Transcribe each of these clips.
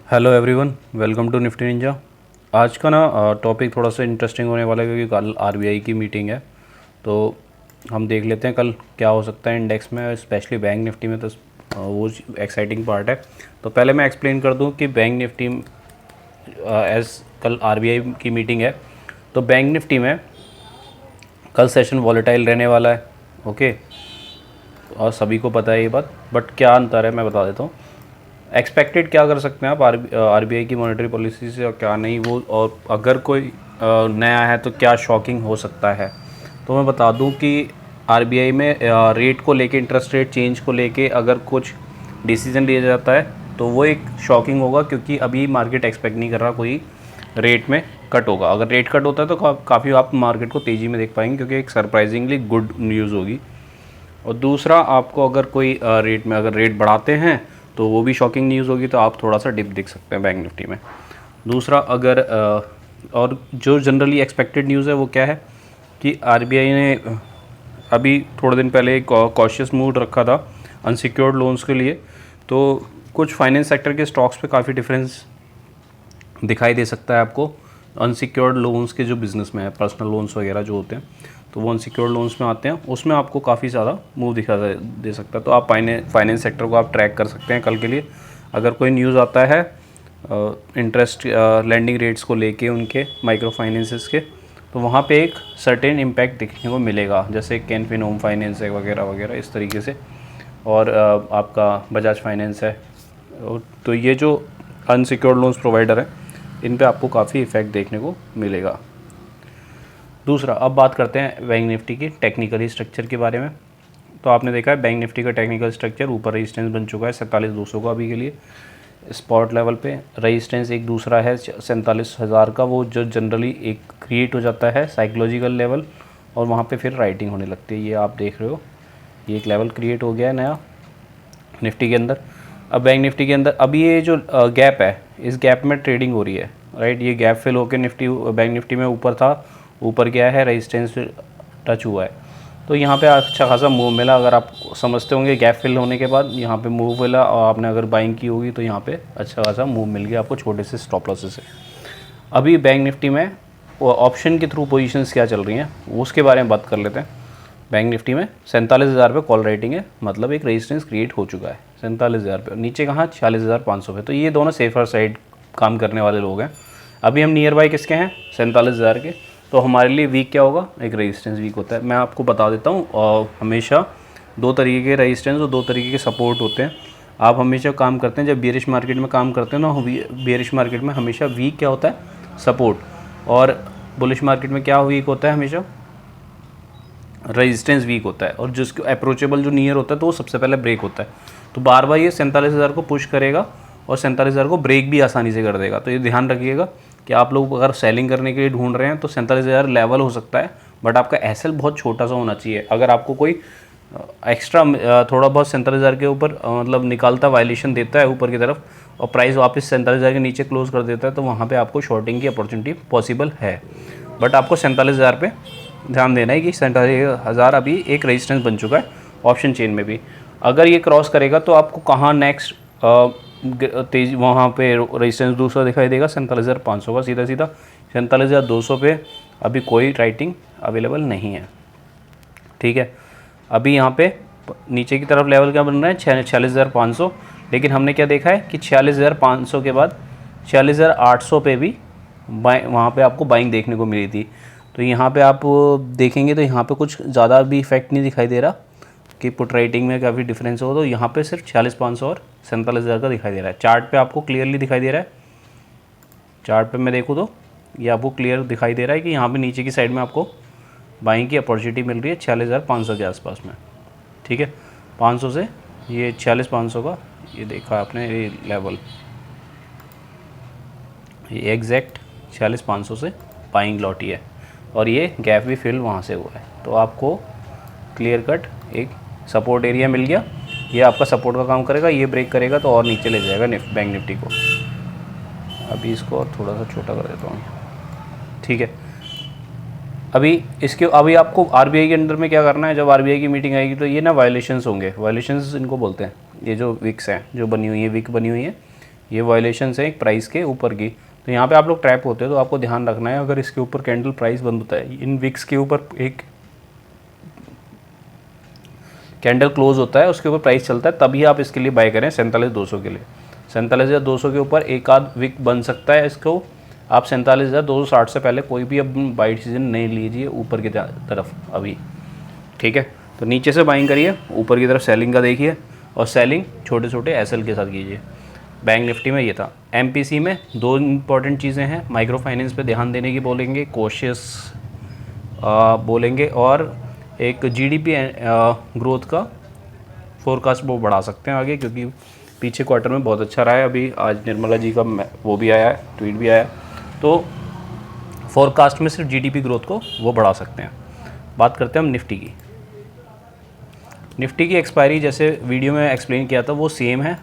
Hello everyone, welcome to Nifty Ninja. आज का ना टॉपिक थोड़ा सा इंटरेस्टिंग होने वाला है क्योंकि कल आरबीआई की मीटिंग है। तो हम देख लेते हैं कल क्या हो सकता है इंडेक्स में, स्पेशली बैंक निफ्टी में। तो वो एक्साइटिंग पार्ट है। तो पहले मैं एक्सप्लेन कर दूं कि बैंक निफ्टी एज कल आरबीआई की मीटिंग है तो बैंक निफ्टी में कल सेशन वॉलेटाइल रहने वाला है। ओके, और सभी को पता है ये बात, बट क्या अंतर है मैं बता देता हूँ। एक्सपेक्टेड क्या कर सकते हैं आप आरबीआई की मॉनेटरी पॉलिसी से और क्या नहीं, वो और अगर कोई नया है तो क्या शॉकिंग हो सकता है। तो मैं बता दूं कि आरबीआई में रेट को लेके, इंटरेस्ट रेट चेंज को लेके अगर कुछ डिसीजन लिया जाता है तो वो एक शॉकिंग होगा, क्योंकि अभी मार्केट एक्सपेक्ट नहीं कर रहा कोई रेट में कट होगा। अगर रेट कट होता है तो काफ़ी आप मार्केट को तेज़ी में देख पाएंगे, क्योंकि एक सरप्राइजिंगली गुड न्यूज़ होगी। और दूसरा, आपको अगर कोई रेट में अगर रेट बढ़ाते हैं तो वो भी शॉकिंग न्यूज़ होगी, तो आप थोड़ा सा डिप दिख सकते हैं बैंक निफ्टी में। दूसरा, अगर और जो जनरली एक्सपेक्टेड न्यूज़ है वो क्या है कि आरबीआई ने अभी थोड़े दिन पहले एक कॉशियस मूड रखा था अनसिक्योर्ड लोन्स के लिए। तो कुछ फाइनेंस सेक्टर के स्टॉक्स पे काफ़ी डिफरेंस दिखाई दे सकता है आपको। अनसिक्योर्ड लोन्स के जो बिज़नेस में है, पर्सनल लोन्स वगैरह जो होते हैं, तो वो अनसिक्योर्ड लोन्स में आते हैं, उसमें आपको काफ़ी ज़्यादा मूव दिखा दे सकता है। तो आप फाइनेंस सेक्टर को आप ट्रैक कर सकते हैं कल के लिए। अगर कोई न्यूज़ आता है इंटरेस्ट लैंडिंग रेट्स को लेके उनके माइक्रो फाइनेंसेस के, तो वहाँ पे एक सर्टेन इम्पैक्ट दिखने को मिलेगा, जैसे कैनफिन होम फाइनेंस है वगैरह वगैरह इस तरीके से, और आपका बजाज फाइनेंस है। तो ये जो अनसिक्योर्ड लोन्स प्रोवाइडर हैं, इन पे आपको काफ़ी इफेक्ट देखने को मिलेगा। दूसरा, अब बात करते हैं बैंक निफ्टी की टेक्निकली स्ट्रक्चर के बारे में। तो आपने देखा है बैंक निफ्टी का टेक्निकल स्ट्रक्चर ऊपर रेजिस्टेंस बन चुका है 47,200 का अभी के लिए स्पॉट लेवल पे। रेजिस्टेंस एक दूसरा है 47,000 का, वो जो जनरली एक क्रिएट हो जाता है साइकोलॉजिकल लेवल, और वहाँ पे फिर राइटिंग होने लगती है। ये आप देख रहे हो, ये एक लेवल क्रिएट हो गया है नया निफ्टी के अंदर। अब बैंक निफ्टी के अंदर अभी ये जो गैप है, इस गैप में ट्रेडिंग हो रही है, राइट। ये गैप फिल होकर निफ्टी बैंक निफ्टी में ऊपर था, ऊपर गया है, रेजिस्टेंस टच हुआ है, तो यहाँ पे अच्छा खासा मूव मिला। अगर आप समझते होंगे गैप फिल होने के बाद यहाँ पे मूव मिला, और आपने अगर बाइंग की होगी तो यहाँ पे अच्छा खासा मूव मिल गया आपको छोटे से स्टॉप लॉसेस से। अभी बैंक निफ्टी में ऑप्शन के थ्रू पोजीशंस क्या चल रही हैं उसके बारे में बात कर लेते हैं। बैंक निफ्टी में 47,000 पे कॉल राइटिंग है, मतलब एक रेजिस्टेंस क्रिएट हो चुका है 47,000 पे, नीचे कहाँ 46,500 पे। तो ये दोनों सेफर साइड काम करने वाले लोग हैं। अभी हम नियर बाई किसके हैं, 47,000 के। तो हमारे लिए वीक क्या होगा, एक रेजिस्टेंस वीक होता है। मैं आपको बता देता हूँ, और हमेशा दो तरीके के रेजिस्टेंस और दो तरीके के सपोर्ट होते हैं। आप हमेशा काम करते हैं जब बेरिश मार्केट में काम करते हैं ना, बेरिश मार्केट में हमेशा वीक क्या होता है, सपोर्ट, और बुलिश मार्केट में क्या वीक होता है, हमेशा रेजिस्टेंस वीक होता है। और जिसको अप्रोचेबल जो नियर होता है तो वो सबसे पहले ब्रेक होता है। तो बार बार ये 47,000 को पुश करेगा और 47,000 को ब्रेक भी आसानी से कर देगा। तो ये ध्यान रखिएगा कि आप लोग अगर सेलिंग करने के लिए ढूंढ रहे हैं तो 47,000 लेवल हो सकता है, बट आपका एसएल बहुत छोटा सा होना चाहिए। अगर आपको कोई एक्स्ट्रा थोड़ा बहुत 47,000 के ऊपर मतलब निकालता वायलेशन देता है ऊपर की तरफ, और प्राइस वापस 47,000 के नीचे क्लोज कर देता है, तो वहाँ पे आपको शॉर्टिंग की अपॉर्चुनिटी पॉसिबल है। बट आपको 47,000 पे ध्यान देना है कि 47,000 अभी एक रेजिस्टेंस बन चुका है ऑप्शन चेन में भी। अगर ये क्रॉस करेगा तो आपको कहाँ नेक्स्ट तेज वहाँ पे रेजिस्टेंस दूसरा दिखाई देगा 47,500 का, सीधा सीधा 47,200 पे अभी कोई राइटिंग अवेलेबल नहीं है, ठीक है। अभी यहाँ पे नीचे की तरफ लेवल क्या बन रहा है, 46,500, लेकिन हमने क्या देखा है कि 46,500 के बाद 46,800 पे भी वहाँ पे आपको बाइंग देखने को मिली थी। तो यहाँ पे आप देखेंगे तो यहाँ पे कुछ ज़्यादा भी इफेक्ट नहीं दिखाई दे रहा कि पुट राइटिंग में काफ़ी डिफरेंस हो। तो यहाँ पे सिर्फ 46,500 और 47,000 का दिखाई दे रहा है। चार्ट पे आपको क्लियरली दिखाई दे रहा है, चार्ट पे मैं देखूँ तो ये आपको क्लियर दिखाई दे रहा है कि यहाँ पे नीचे की साइड में आपको बाइंग की अपॉर्चुनिटी मिल रही है 46,500 के आसपास में, ठीक है। 500 से ये 46,500 का ये देखा आपने ये लेवल, ये एग्जैक्ट 46,500 से बाइंग लौटी है, और ये गैप भी फिल वहाँ से हुआ है। तो आपको क्लियर कट एक सपोर्ट एरिया मिल गया, ये आपका सपोर्ट का काम करेगा। ये ब्रेक करेगा तो और नीचे ले जाएगा बैंक निफ्टी को। अभी इसको और थोड़ा सा छोटा कर देता हूँ, ठीक है। अभी आपको आरबीआई के अंडर में क्या करना है, जब आरबीआई की मीटिंग आएगी तो ये ना वायलेशंस होंगे, वायलेशंस इनको बोलते हैं। ये जो विक्स हैं जो बनी हुई है, विक बनी हुई है, ये वायलेशंस है एक प्राइस के ऊपर की। तो यहाँ पे आप लोग ट्रैप होते हो तो आपको ध्यान रखना है, अगर इसके ऊपर कैंडल प्राइस बंद होता है, इन विक्स के ऊपर एक कैंडल क्लोज होता है, उसके ऊपर प्राइस चलता है, तभी आप इसके लिए बाय करें 47,200 के लिए। 47,200 के ऊपर एक आध विक बन सकता है, इसको आप 47,260 से पहले कोई भी अब बाई डिसीजन नहीं लीजिए ऊपर की तरफ अभी, ठीक है। तो नीचे से बाइंग करिए, ऊपर की तरफ सेलिंग का देखिए, और सेलिंग छोटे छोटे एसएल के साथ कीजिए। बैंक निफ्टी में ये था। एमपीसी में दो इंपॉर्टेंट चीज़ें हैं, माइक्रो फाइनेंस पे ध्यान देने की बोलेंगे, कोशियस बोलेंगे, और एक जीडीपी ग्रोथ का फोरकास्ट वो बढ़ा सकते हैं आगे, क्योंकि पीछे क्वार्टर में बहुत अच्छा रहा है। अभी आज निर्मला जी का वो भी आया है, ट्वीट भी आया, तो फोरकास्ट में सिर्फ जीडीपी ग्रोथ को वो बढ़ा सकते हैं। बात करते हैं हम निफ्टी की। निफ्टी की एक्सपायरी जैसे वीडियो में एक्सप्लेन किया था वो सेम है,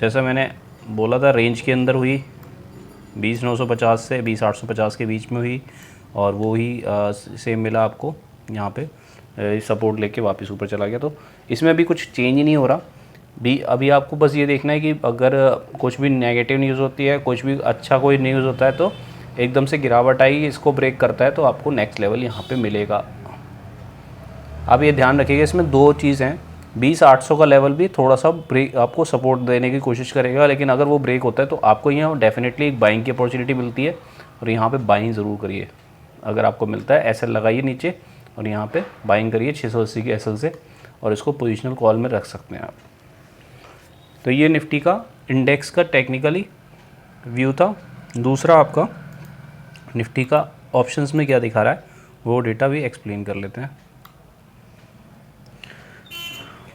जैसा मैंने बोला था रेंज के अंदर हुई, 20,950 से 20,850 के बीच में हुई, और वो ही सेम मिला आपको यहाँ पे सपोर्ट लेके वापस ऊपर चला गया। तो इसमें अभी कुछ चेंज नहीं हो रहा भी। अभी आपको बस ये देखना है कि अगर कुछ भी नेगेटिव न्यूज़ होती है, कुछ भी अच्छा कोई न्यूज़ होता है, तो एकदम से गिरावट आई, इसको ब्रेक करता है तो आपको नेक्स्ट लेवल यहाँ पे मिलेगा। आप ये ध्यान रखिएगा, इसमें दो चीज़ हैं, 20,800 का लेवल भी थोड़ा सा ब्रेक आपको सपोर्ट देने की कोशिश करेगा, लेकिन अगर वो ब्रेक होता है तो आपको यहाँ डेफिनेटली एक बाइंग की अपॉर्चुनिटी मिलती है, और यहाँ पे बाइंग ज़रूर करिए। अगर आपको मिलता है एसएल लगाइए नीचे, और यहाँ पे बाइंग करिए 680 के एसएल से, और इसको पोजिशनल कॉल में रख सकते हैं आप। तो ये निफ्टी का इंडेक्स का टेक्निकली व्यू था। दूसरा आपका निफ्टी का ऑप्शंस में क्या दिखा रहा है वो डेटा भी एक्सप्लेन कर लेते हैं।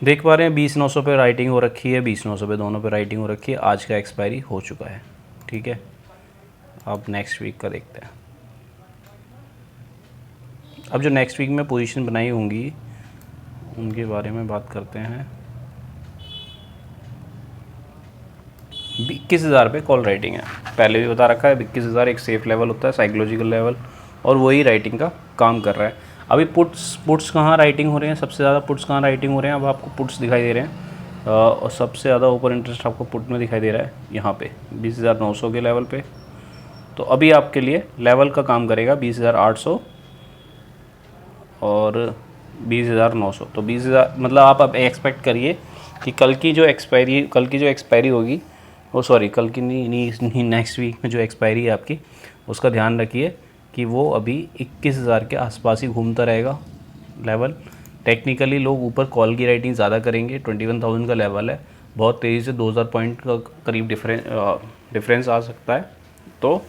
देख पा रहे हैं 20,900 पे राइटिंग हो रखी है, 20,900 पे दोनों पे राइटिंग हो रखी है। आज का एक्सपायरी हो चुका है, ठीक है। अब नेक्स्ट वीक का देखते हैं। अब जो नेक्स्ट वीक में पोजीशन बनाई होंगी उनके बारे में बात करते हैं। 21,000 पे कॉल राइटिंग है, पहले भी बता रखा है 21,000 एक सेफ लेवल होता है, साइकोलॉजिकल लेवल, और वही राइटिंग का काम कर रहा है। अभी पुट्स कहाँ राइटिंग हो रहे हैं, सबसे ज़्यादा पुट्स कहाँ राइटिंग हो रहे हैं, अब आपको पुट्स दिखाई दे रहे हैं, और सबसे ज़्यादा ऊपर इंटरेस्ट आपको पुट में दिखाई दे रहा है यहाँ पे 20,900 के लेवल पे। तो अभी आपके लिए लेवल का काम करेगा 20,800 और 20,900। तो 20,000 मतलब आप अब एक्सपेक्ट करिए कि कल की जो एक्सपायरी होगी, वो सॉरी कल की नहीं नेक्स्ट वीक में जो एक्सपायरी है आपकी, उसका ध्यान रखिए कि वो अभी 21,000 के आसपास ही घूमता रहेगा लेवल। टेक्निकली लोग ऊपर कॉल की राइटिंग ज़्यादा करेंगे, 21,000 का लेवल है, बहुत तेज़ी से 2,000 पॉइंट का करीब डिफरेंस आ सकता है। तो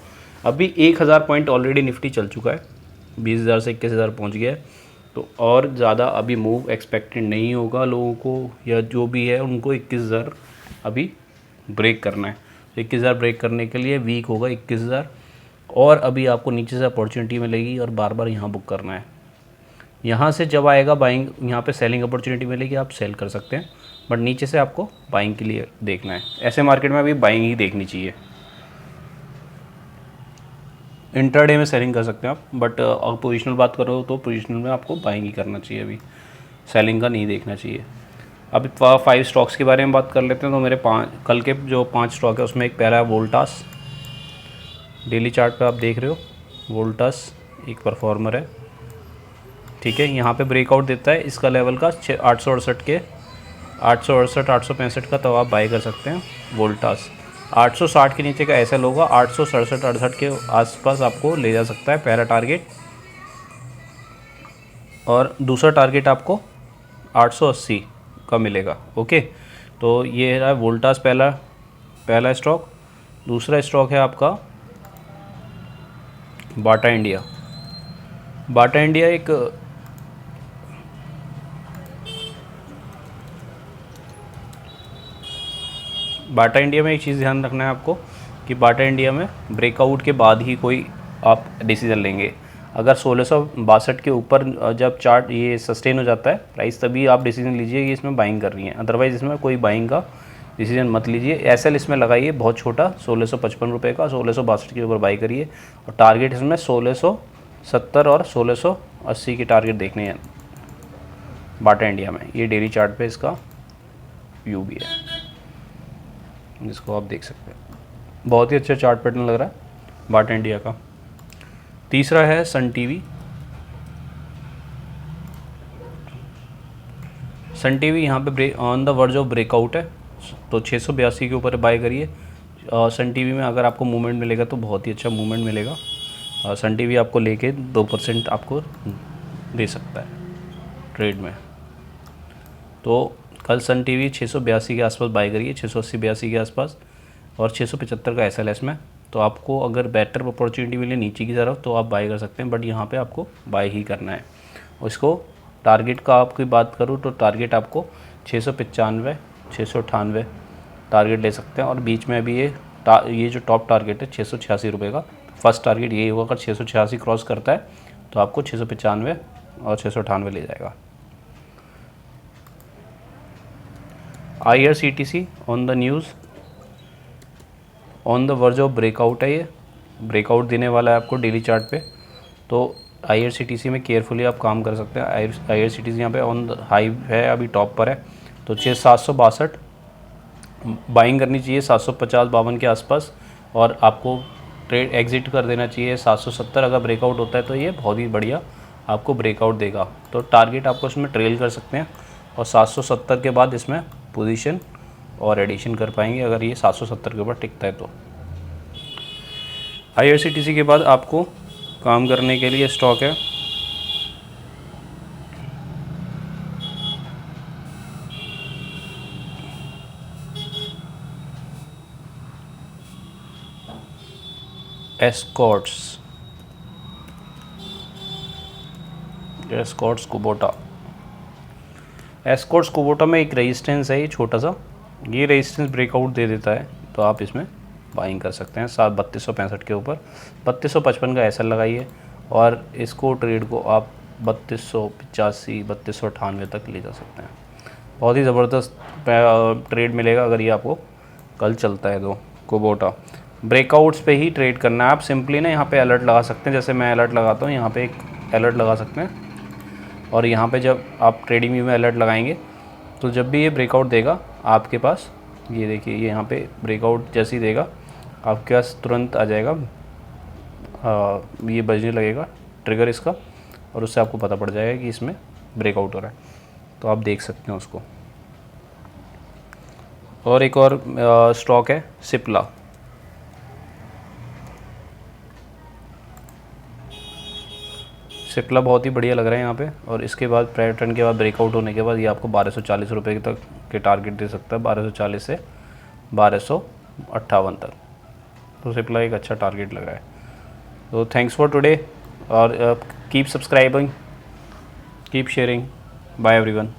अभी 1,000 पॉइंट ऑलरेडी निफ्टी चल चुका है, 20,000 से 21,000 पहुँच गया है। तो और ज़्यादा अभी मूव एक्सपेक्टेड नहीं होगा लोगों को, या जो भी है उनको 21,000 अभी ब्रेक करना है। तो 21,000 ब्रेक करने के लिए वीक होगा 21,000, और अभी आपको नीचे से अपॉर्चुनिटी मिलेगी और बार बार यहाँ बुक करना है। यहाँ से जब आएगा बाइंग, यहाँ पे सेलिंग अपॉर्चुनिटी मिलेगी, आप सेल कर सकते हैं, बट नीचे से आपको बाइंग के लिए देखना है। ऐसे मार्केट में अभी बाइंग ही देखनी चाहिए। इंट्राडे में सेलिंग कर सकते हैं आप, बट अगर पोजिशनल बात करो तो पोजिशनल में आपको बाइंग ही करना चाहिए, अभी सेलिंग का नहीं देखना चाहिए। अब 5 स्टॉक्स के बारे में बात कर लेते हैं। तो मेरे कल के जो 5 स्टॉक है उसमें एक पहला है वोल्टास। डेली चार्ट पे आप देख रहे हो, वोल्टास एक परफॉर्मर है, ठीक है। यहाँ पे ब्रेकआउट देता है इसका लेवल का 868 के 868 865 का, तो आप बाय कर सकते हैं वोल्टास। 860 के नीचे का ऐसा होगा, 867 68 के आसपास आपको ले जा सकता है पहला टारगेट, और दूसरा टारगेट आपको 880 का मिलेगा, ओके। तो ये है वोल्टास पहला स्टॉक। दूसरा स्टॉक है आपका बाटा इंडिया। बाटा इंडिया एक बाटा इंडिया में एक चीज़ ध्यान रखना है आपको कि बाटा इंडिया में ब्रेकआउट के बाद ही कोई आप डिसीज़न लेंगे। अगर 1662 के ऊपर जब चार्ट ये सस्टेन हो जाता है प्राइस, तभी आप डिसीजन लीजिए कि इसमें बाइंग कर रही हैं, अदरवाइज़ इसमें कोई बाइंग का डिसीजन मत लीजिए। एसएल इसमें लगाइए बहुत छोटा 1655 रुपये का, 1662 के ऊपर बाई करिए, और टारगेट इसमें 1670 और 1680 के टारगेट देखने हैं बाटा इंडिया में। ये डेली चार्ट पे इसका व्यू भी है। जिसको आप देख सकते हैं। बहुत ही अच्छा चार्ट पैटर्न लग रहा है बाटा इंडिया का। तीसरा है सन टीवी। सन टीवी यहाँ पे on the verge of breakout है, तो 682 के ऊपर बाय करिए। सन टीवी में अगर आपको मूवमेंट मिलेगा तो बहुत ही अच्छा मूवमेंट मिलेगा। सन टीवी आपको लेके 2% आपको दे सकता है ट्रेड में। तो कल सन टीवी 682 के आसपास बाय करिए, 680-82 के आसपास, और 675 का SLS में। तो आपको अगर बेटर अपॉर्चुनिटी मिले नीचे की तरफ तो आप बाय कर सकते हैं, बट यहाँ पे आपको बाय ही करना है। उसको टारगेट का आपकी बात करूँ तो टारगेट आपको 695, 698 टारगेट ले सकते हैं। और बीच में अभी ये जो टॉप टारगेट है 686 रुपये का, फर्स्ट टारगेट यही होगा। अगर 686 क्रॉस करता है तो आपको 695 और 698 ले जाएगा। IRCTC on the news, on the verge of breakout है। ये ब्रेकआउट देने वाला है आपको डेली चार्ट पे। तो IRCTC में केयरफुली आप काम कर सकते हैं। IRCTC यहाँ पे ऑन हाई है, अभी टॉप पर है। तो 762 बाइंग करनी चाहिए 750-52 के आसपास, और आपको ट्रेड एग्जिट कर देना चाहिए 770। अगर ब्रेकआउट होता है तो ये बहुत ही बढ़िया आपको ब्रेकआउट देगा। तो टारगेट आपको इसमें ट्रेल कर सकते हैं, और 770 के बाद इसमें पोजीशन और एडिशन कर पाएंगे अगर ये 770 के ऊपर टिकता है तो। IRCTC के बाद आपको काम करने के लिए स्टॉक है एस्कॉर्ट्स कुबोटा। एस्कॉर्ट्स कुबोटा में एक रेजिस्टेंस है, ये छोटा सा, ये रेजिस्टेंस ब्रेकआउट दे देता है तो आप इसमें बाइंग कर सकते हैं 3265 के ऊपर। 3255 का SL लगाइए, और इसको ट्रेड को आप 3285, 3298 तक ले जा सकते हैं। बहुत ही ज़बरदस्त ट्रेड मिलेगा अगर ये आपको कल चलता है तो। कुबोटा ब्रेकआउट्स पे ही ट्रेड करना है। आप सिंपली ना यहाँ पे अलर्ट लगा सकते हैं, जैसे मैं अलर्ट लगाता हूँ, यहाँ पे एक अलर्ट लगा सकते हैं। और यहाँ पे जब आप ट्रेडिंग व्यू में अलर्ट लगाएंगे तो जब भी ये ब्रेकआउट देगा आपके पास, ये देखिए ये यहाँ पे ब्रेकआउट जैसे ही देगा आपके पास तुरंत आ जाएगा, ये बजने लगेगा ट्रिगर इसका, और उससे आपको पता पड़ जाएगा कि इसमें ब्रेकआउट हो रहा है, तो आप देख सकते हैं उसको। और एक और स्टॉक है सिप्ला। सिप्ला बहुत ही बढ़िया लग रहा है यहाँ पे, और इसके बाद प्राइर टर्न के बाद ब्रेकआउट होने के बाद ये आपको 1240 रुपये तक के टारगेट दे सकता है, 1240 से 1258 तक। तो सिप्ला एक अच्छा टारगेट लग रहा है। तो थैंक्स फॉर टुडे, और keep subscribing, keep sharing, bye everyone.